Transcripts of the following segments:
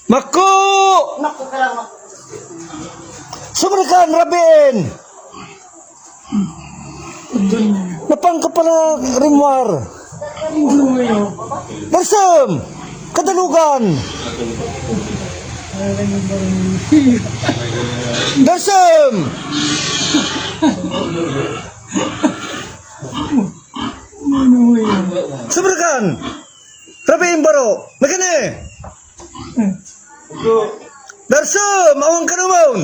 Mako! Naku ka lang. Sumrikan, Rabin! Napang ka pala, Rimwar. Darsam! Kadalugan! Darsam! Sumrikan! Rabin Baro! Magkani! Darsam! Awang ka naman!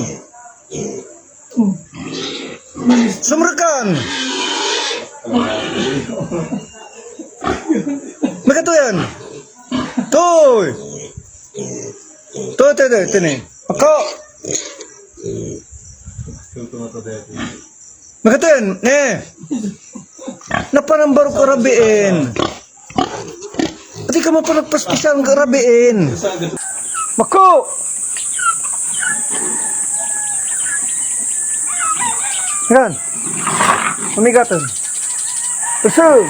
Sumrikan! Magkato yan! Toy! Toy, tini. Ako! Magkato yan! Napanambaro ko rabiin! Pati ka mo pa nagpaspasyal ka rabiin! Mako! Yan! Umigatan! Darsum!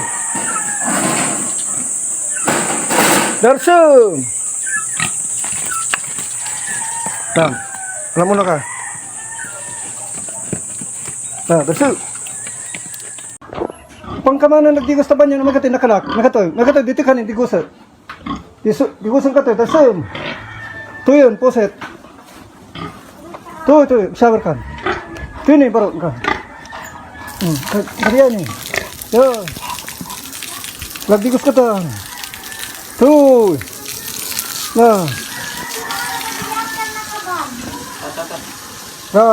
Darsum! Yan! Alam mo na ka! Darsum! Pangkamanan nagdigos na ba niya na magatin nakanak? Nagatoy, dito kanin, digusan. Digusan ka to, Darsum! Tuyon, poset. Tuyo, shower kan. Tuyo ni, baro ka. Kariyan ni. Yo. Lagdigos ka to. Tuyo. Na.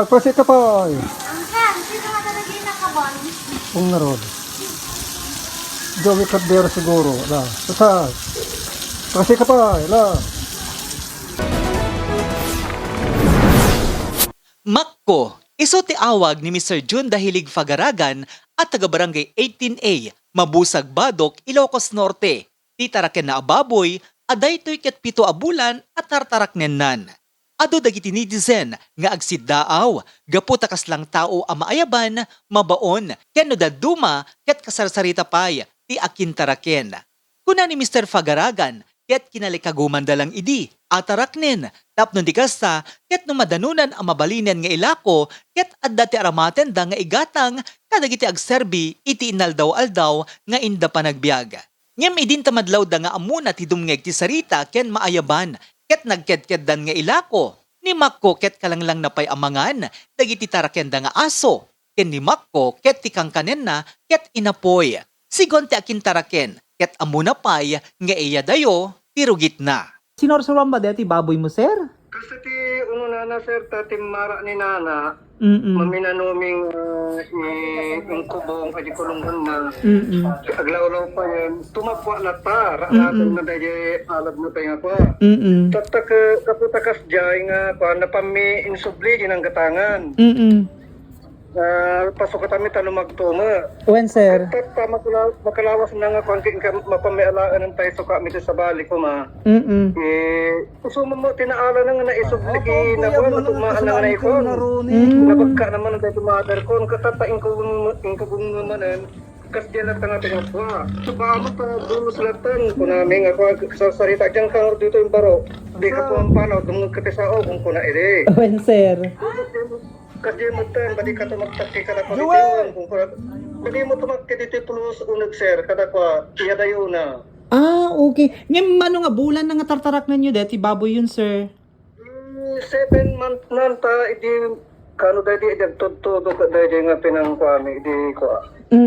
Poset ka pa. Angkan, sino ka talaga yung nakabon? Kung narod. Jowi kadero siguro. La. Poset ka pa. La. Makko, iso ti awag ni Mr. Jun Dahilig Fagaragan at taga-barangay 18A, Mabusag Badok, Ilocos Norte. Titaraken na ababoy, aday to'y ket pito a bulan at tartarak nennan. Ado dagiti netizen nga agsiddaaw, gaputakas lang tao a maayaban, mabaon, ken no daduma ket kasarsarita pay ti akin taraken. Kuna ni Mr. Fagaragan, ket kinalikaguman dalang idi, ataraknen, tapno di kasta, ket no madanunan ang mabalinen nga ilako, ket adda ti aramaten da nga igatang, kadagiti agserbi, iti inaldaw-aldaw, nga inda pa nagbiag. Ngem idin tamadlaw da nga amuna ti dumngeg ti sarita, ken maayaban, ket nagkedkeddan nga ilako. Ni Makko ket kalanglang napay amangan, dagiti taraken da nga aso, ken ni Makko ket ti kangkanen na, ket inapoy. Sigon ti akin taraken, ket amuna pay, nga iya dayo, tirugit na. Sinorsuran ba dati baboy mo, sir? Kasi ti uno na sir tatim mara ni nana maminanuming yung kubong kadi kulungan na aglaw-law pa yan tumapwa na ta natin na dahil alab mo tayo nga pa tatak kaputakas dyan nga pa napami insubli din ang gatangan pasok kami talo magtuma When, sir? tata makalawas na nga kung mapamialaan ng tayo suka mito sa balik ko ma usuma mo tinaala na nga na isubli na ko tumaan na nga na ikon nabagka naman ang tayo tumadar ko katata ingkabong namanan kasi dyan lang nga tinapwa saka mo pa dulo silatan kung namin ako sa sarita dyan ka dito yung baro di ka po ang panaw dumag katisao kung kuna ere When, sir? kasi mo tan badi ka tumaktak ka na ko dito kung badi mo tumaktak dito plus unag sir kada ko iya dayo na Okay. Ngayon, ano nga, bulan na nga tartarak na nyo, dati baboy yun, sir. 7 month na ta idi kano dadi nagtudtudok dadi nga pinangkwami idi ko 7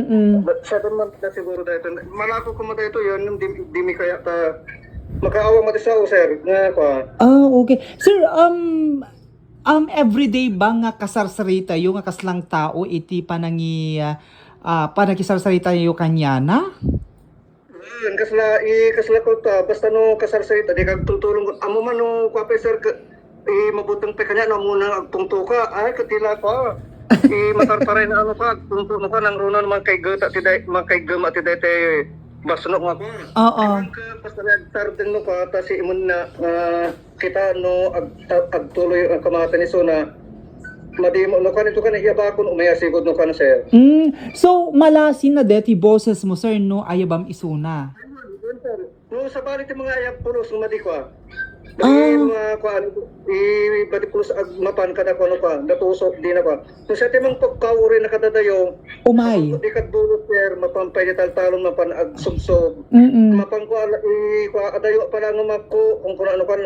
month na siguro dito malako ko mo dito yun di mi kaya ta makaawa mo sa sir nga ko Okay. Sir, everyday ba nga kasarsarita yung nga kaslang tao iti panagisarsarita yung kanya na? Kasla ko ta basta no kasarsarita di kag tutulong amo man no kwa sir mabutang pe kanya no muna agtungtuka ay katila ko matartaray na ano ka tungto mo ka nang runon man kay gata ti man kay gama ti dete basno nga ko Oo. basta nagtarden no ka ta si imon na kita no agtuloy ang kamata ni Sona madimo no kanito kan iyabakon umaya sigod no kan sir So, malasin na deti boses mo, sir, no? Ayabam isuna. no sa bali ti mga ayab pulos umadi ko Mga kuan ibalik ko sa mapan kada ko ano pa natusok din ako. So sa timang pagkauri na kadadayo Umay. di kadulot sir mapampay di taltalon mapan ag subsob. Mapan ko adayo pa lang mako kung kuno ano kan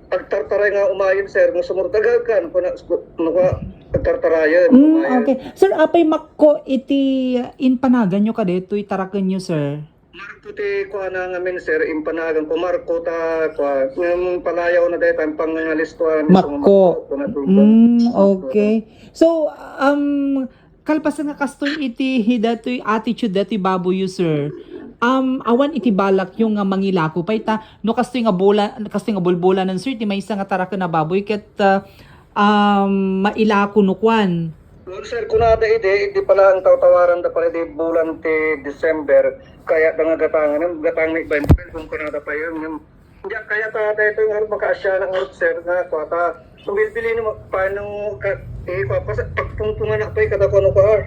agtartaray nga umayon sir mo sumurtagagan kuno agtartarayan. Okay. Sir, apay makko iti inpanagan nyo kadetoy taraken nyo, sir. Marko ti kuha na ngamin sir, impanagan ko Marko ta kuha. Ng palayaw na dahil ang pangangalistuan. Makko. Okay. So, kalpasan nga kastoy iti hidatoy attitude dati baboy yu, sir. Awan iti balak yung nga mangilako pa ita no kastoy nga bulbola ng sir ti may isa nga taraken na baboy ket mailako no kwan. Well, sir, kunada ide, hindi pala ang tawtawaran da pala di bulan ti December, kaya da nga gatangan ni Bentel kung kunada pa yun. Hindi, kaya ta ito yung harap makaasya ng harap, sir, nga kwata. Kung bilbili ni paano pagtungtungan na pa yung kadakono ko har.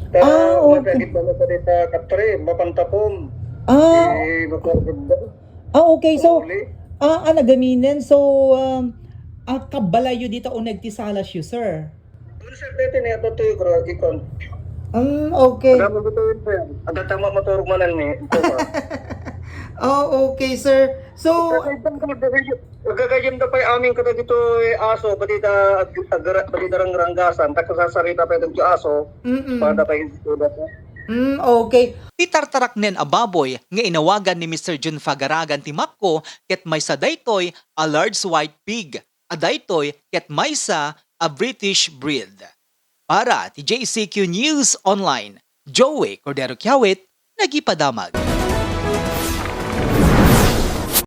Okay. Magagit ba na sa dita katre, mapantapom. Okay. So, nagaminen. So, kabalayo dito o nagtisalas yu, sir. Sir, dito niya ito yung ikon. Okay. Marami dito yun, sir. Ada tama maturog manan ni. Okay, sir. So, Gagayim da pa aming kada dito aso, pati darang ranggasan, takasasarita pa ito aso, pada pa ito dito. Okay. Ti tartaraknen a baboy nga inawagan ni Mr. Jun Fagaragan ti Makko ket maysa daytoy a large white pig. A daytoy ket maysa a British breed. Para ti JCQ News Online, Joey Cordero Kiawit, nagipadamag.